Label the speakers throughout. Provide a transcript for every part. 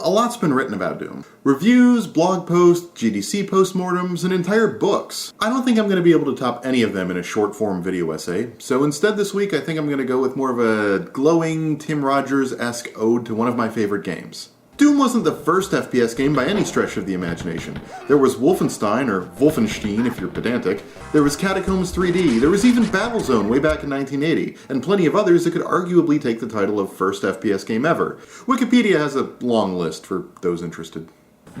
Speaker 1: a lot's been written about Doom. Reviews, blog posts, GDC postmortems, and entire books. I don't think I'm going to be able to top any of them in a short-form video essay, so instead this week I think I'm going to go with more of a glowing, Tim Rogers-esque ode to one of my favorite games. Doom wasn't the first FPS game by any stretch of the imagination. There was Wolfenstein, or Wolfenstein if you're pedantic, there was Catacombs 3D, there was even Battlezone way back in 1980, and plenty of others that could arguably take the title of first FPS game ever. Wikipedia has a long list for those interested.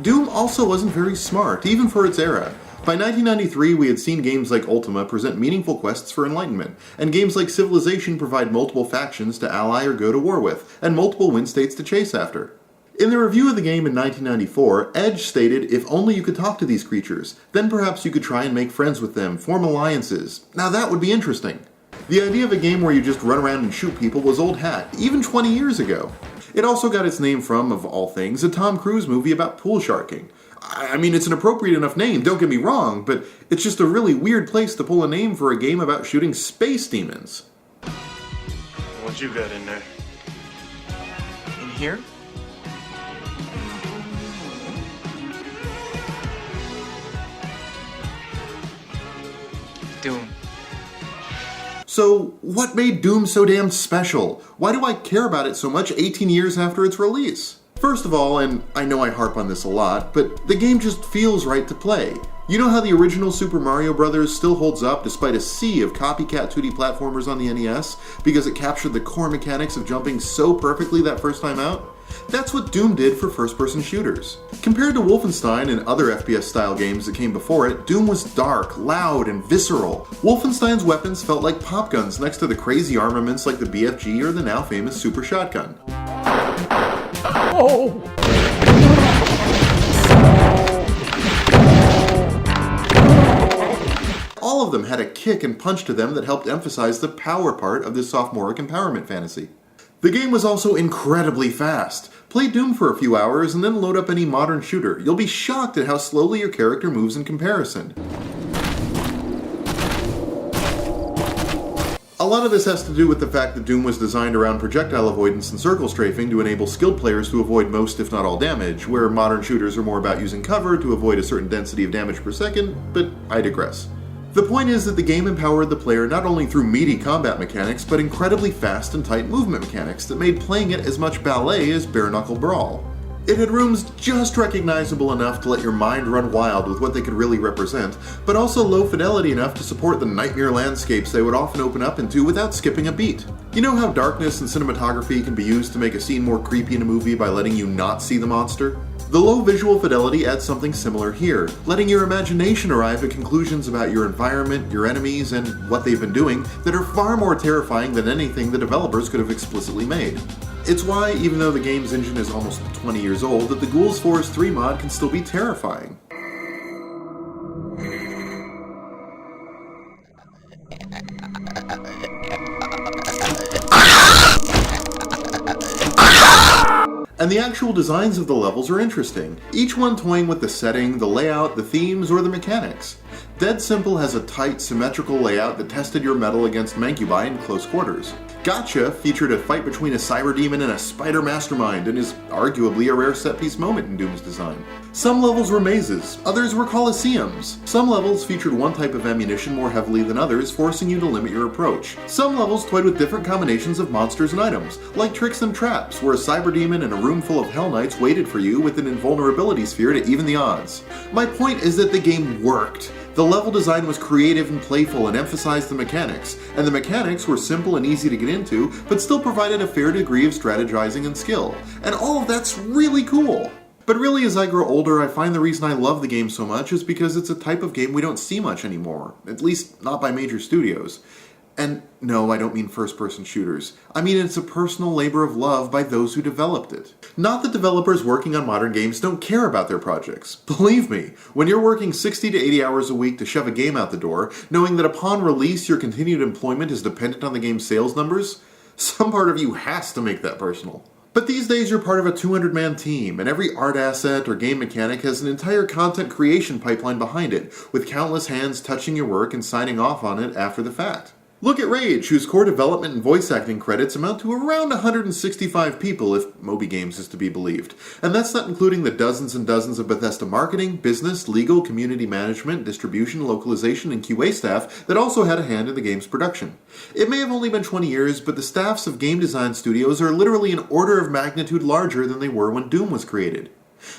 Speaker 1: Doom also wasn't very smart, even for its era. By 1993, we had seen games like Ultima present meaningful quests for enlightenment, and games like Civilization provide multiple factions to ally or go to war with, and multiple win states to chase after. In the review of the game in 1994, Edge stated if only you could talk to these creatures, then perhaps you could try and make friends with them, form alliances. Now that would be interesting. The idea of a game where you just run around and shoot people was old hat, even 20 years ago. It also got its name from, of all things, a Tom Cruise movie about pool sharking. I mean, it's an appropriate enough name, don't get me wrong, but it's just a really weird place to pull a name for a game about shooting space demons.
Speaker 2: What you got in there? In here? Doom.
Speaker 1: So, what made Doom so damn special? Why do I care about it so much 18 years after its release? First of all, and I know I harp on this a lot, but the game just feels right to play. You know how the original Super Mario Bros. Still holds up despite a sea of copycat 2D platformers on the NES because it captured the core mechanics of jumping so perfectly that first time out? That's what Doom did for first-person shooters. Compared to Wolfenstein and other FPS-style games that came before it, Doom was dark, loud, and visceral. Wolfenstein's weapons felt like pop guns next to the crazy armaments like the BFG or the now famous Super Shotgun.
Speaker 3: Oh!
Speaker 1: All of them had a kick and punch to them that helped emphasize the power part of this sophomoric empowerment fantasy. The game was also incredibly fast. Play Doom for a few hours and then load up any modern shooter. You'll be shocked at how slowly your character moves in comparison. A lot of this has to do with the fact that Doom was designed around projectile avoidance and circle strafing to enable skilled players to avoid most if not all damage, where modern shooters are more about using cover to avoid a certain density of damage per second, but I digress. The point is that the game empowered the player not only through meaty combat mechanics, but incredibly fast and tight movement mechanics that made playing it as much ballet as bare-knuckle brawl. It had rooms just recognizable enough to let your mind run wild with what they could really represent, but also low fidelity enough to support the nightmare landscapes they would often open up into without skipping a beat. You know how darkness and cinematography can be used to make a scene more creepy in a movie by letting you not see the monster? The low visual fidelity adds something similar here, letting your imagination arrive at conclusions about your environment, your enemies, and what they've been doing that are far more terrifying than anything the developers could have explicitly made. It's why, even though the game's engine is almost 20 years old, that the Ghouls Forest 3 mod can still be terrifying. And the actual designs of the levels are interesting, each one toying with the setting, the layout, the themes, or the mechanics. Dead Simple has a tight, symmetrical layout that tested your mettle against Mancubi in close quarters. Gotcha featured a fight between a cyber demon and a spider mastermind and is arguably a rare set-piece moment in Doom's design. Some levels were mazes, others were coliseums. Some levels featured one type of ammunition more heavily than others, forcing you to limit your approach. Some levels toyed with different combinations of monsters and items, like tricks and traps, where a cyber demon and a room full of Hell Knights waited for you with an invulnerability sphere to even the odds. My point is that the game worked. The level design was creative and playful and emphasized the mechanics, and the mechanics were simple and easy to get into, but still provided a fair degree of strategizing and skill. And all of that's really cool! But really, as I grow older, I find the reason I love the game so much is because it's a type of game we don't see much anymore, at least not by major studios. And no, I don't mean first-person shooters. I mean it's a personal labor of love by those who developed it. Not that developers working on modern games don't care about their projects. Believe me, when you're working 60 to 80 hours a week to shove a game out the door, knowing that upon release your continued employment is dependent on the game's sales numbers, some part of you has to make that personal. But these days you're part of a 200-man team, and every art asset or game mechanic has an entire content creation pipeline behind it, with countless hands touching your work and signing off on it after the fact. Look at Rage, whose core development and voice acting credits amount to around 165 people if Moby Games is to be believed. And that's not including the dozens and dozens of Bethesda marketing, business, legal, community management, distribution, localization, and QA staff that also had a hand in the game's production. It may have only been 20 years, but the staffs of game design studios are literally an order of magnitude larger than they were when Doom was created.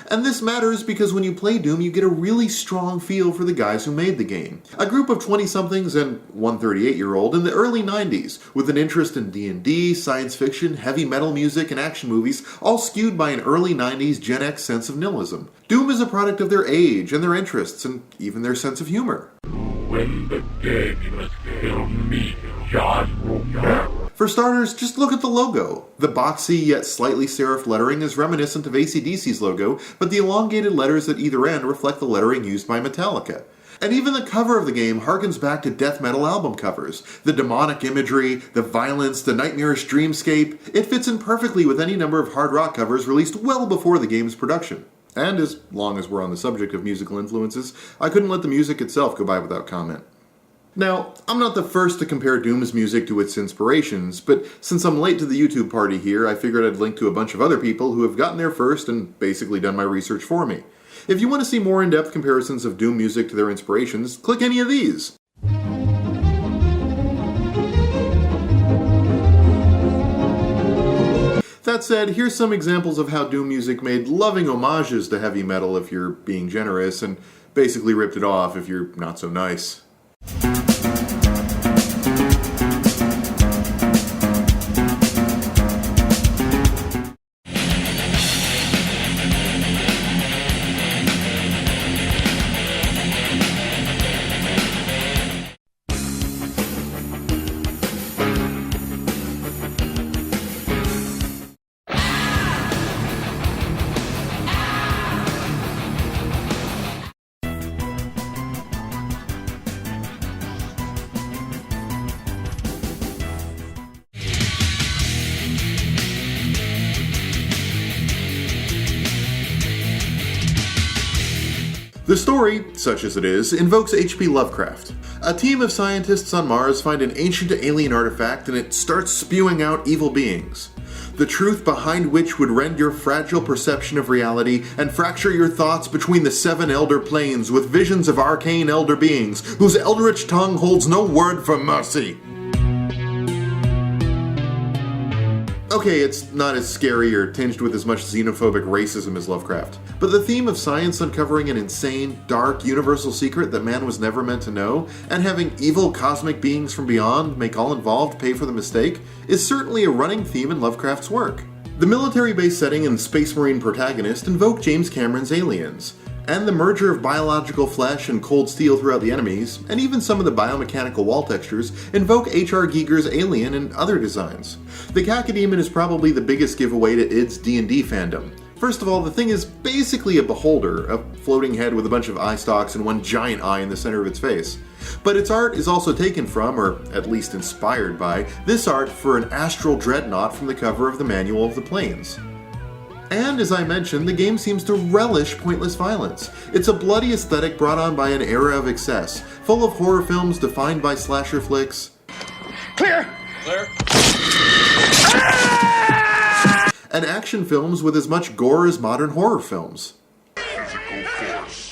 Speaker 1: And this matters because when you play Doom, you get a really strong feel for the guys who made the game. A group of 20-somethings and one 38-year-old in the early 90s, with an interest in D&D, science fiction, heavy metal music, and action movies, all skewed by an early 90s Gen X sense of nihilism. Doom is a product of their age and their interests, and even their sense of humor.
Speaker 3: When the dead must kill me, John Romero.
Speaker 1: For starters, just look at the logo. The boxy yet slightly serifed lettering is reminiscent of AC/DC's logo, but the elongated letters at either end reflect the lettering used by Metallica. And even the cover of the game harkens back to death metal album covers. The demonic imagery, the violence, the nightmarish dreamscape, it fits in perfectly with any number of hard rock covers released well before the game's production. And as long as we're on the subject of musical influences, I couldn't let the music itself go by without comment. Now, I'm not the first to compare Doom's music to its inspirations, but since I'm late to the YouTube party here, I figured I'd link to a bunch of other people who have gotten there first and basically done my research for me. If you want to see more in-depth comparisons of Doom music to their inspirations, click any of these. That said, here's some examples of how Doom music made loving homages to heavy metal if you're being generous, and basically ripped it off if you're not so nice. The story, such as it is, invokes H.P. Lovecraft. A team of scientists on Mars find an ancient alien artifact and it starts spewing out evil beings. The truth behind which would rend your fragile perception of reality and fracture your thoughts between the 7 elder planes with visions of arcane elder beings whose eldritch tongue holds no word for mercy. Okay, it's not as scary or tinged with as much xenophobic racism as Lovecraft, but the theme of science uncovering an insane, dark, universal secret that man was never meant to know, and having evil cosmic beings from beyond make all involved pay for the mistake, is certainly a running theme in Lovecraft's work. The military-based setting and Space Marine protagonist invoke James Cameron's Aliens, and the merger of biological flesh and cold steel throughout the enemies, and even some of the biomechanical wall textures, invoke H.R. Giger's Alien and other designs. The Cacodemon is probably the biggest giveaway to id's D&D fandom. First of all, the thing is basically a beholder, a floating head with a bunch of eye stalks and one giant eye in the center of its face. But its art is also taken from, or at least inspired by, this art for an astral dreadnought from the cover of the Manual of the Planes. And, as I mentioned, the game seems to relish pointless violence. It's a bloody aesthetic brought on by an era of excess, full of horror films defined by slasher flicks.
Speaker 2: Clear! Clear.
Speaker 1: And action films with as much gore as modern horror films.
Speaker 3: Physical force.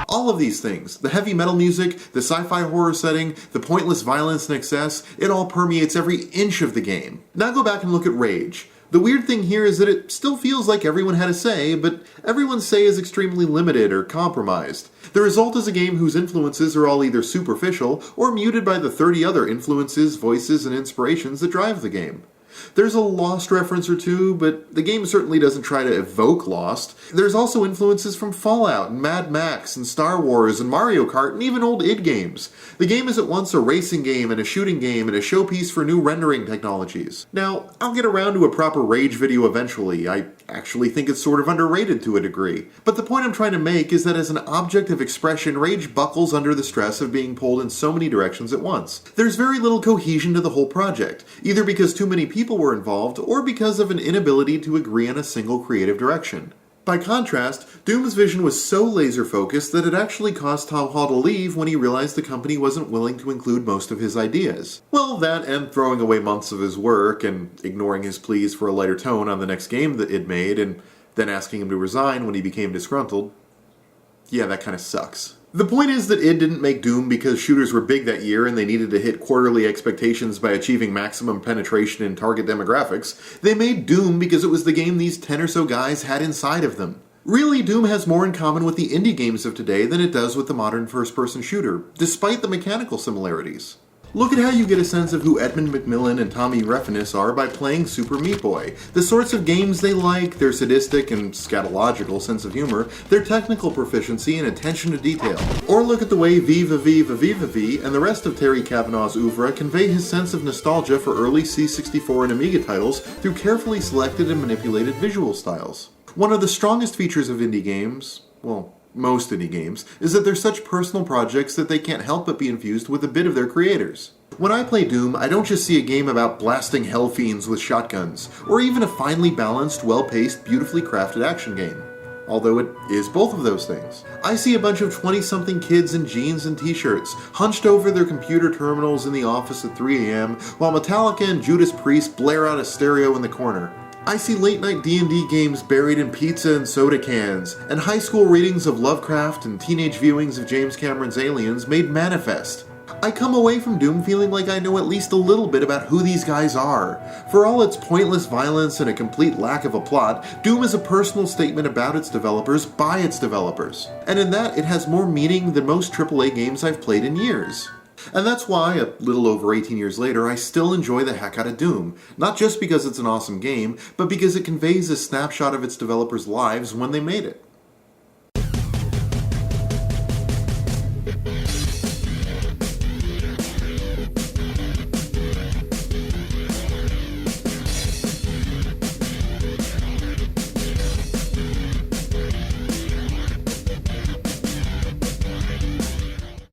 Speaker 1: All of these things, the heavy metal music, the sci-fi horror setting, the pointless violence and excess, it all permeates every inch of the game. Now go back and look at Rage. The weird thing here is that it still feels like everyone had a say, but everyone's say is extremely limited or compromised. The result is a game whose influences are all either superficial or muted by the 30 other influences, voices, and inspirations that drive the game. There's a Lost reference or two, but the game certainly doesn't try to evoke Lost. There's also influences from Fallout and Mad Max and Star Wars and Mario Kart and even old id games. The game is at once a racing game and a shooting game and a showpiece for new rendering technologies. Now, I'll get around to a proper Rage video eventually. I actually think it's sort of underrated to a degree. But the point I'm trying to make is that as an object of expression, Rage buckles under the stress of being pulled in so many directions at once. There's very little cohesion to the whole project, either because too many people were involved, or because of an inability to agree on a single creative direction. By contrast, Doom's vision was so laser-focused that it actually caused Tom Hall to leave when he realized the company wasn't willing to include most of his ideas. Well, that and throwing away months of his work and ignoring his pleas for a lighter tone on the next game that it made and then asking him to resign when he became disgruntled. Yeah, that kind of sucks. The point is that id didn't make Doom because shooters were big that year and they needed to hit quarterly expectations by achieving maximum penetration in target demographics. They made Doom because it was the game these 10 or so guys had inside of them. Really, Doom has more in common with the indie games of today than it does with the modern first-person shooter, despite the mechanical similarities. Look at how you get a sense of who Edmund McMillan and Tommy Refenis are by playing Super Meat Boy, the sorts of games they like, their sadistic and scatological sense of humor, their technical proficiency and attention to detail. Or look at the way Viva Viva Viva V and the rest of Terry Cavanaugh's oeuvre convey his sense of nostalgia for early C64 and Amiga titles through carefully selected and manipulated visual styles. One of the strongest features of indie games, well, most indie games, is that they're such personal projects that they can't help but be infused with a bit of their creators. When I play Doom, I don't just see a game about blasting hell fiends with shotguns, or even a finely balanced, well-paced, beautifully crafted action game. Although it is both of those things. I see a bunch of 20-something kids in jeans and t-shirts, hunched over their computer terminals in the office at 3 a.m., while Metallica and Judas Priest blare out a stereo in the corner. I see late-night D&D games buried in pizza and soda cans, and high school readings of Lovecraft and teenage viewings of James Cameron's Aliens made manifest. I come away from Doom feeling like I know at least a little bit about who these guys are. For all its pointless violence and a complete lack of a plot, Doom is a personal statement about its developers by its developers. And in that, it has more meaning than most AAA games I've played in years. And that's why, a little over 18 years later, I still enjoy the heck out of Doom. Not just because it's an awesome game, but because it conveys a snapshot of its developers' lives when they made it.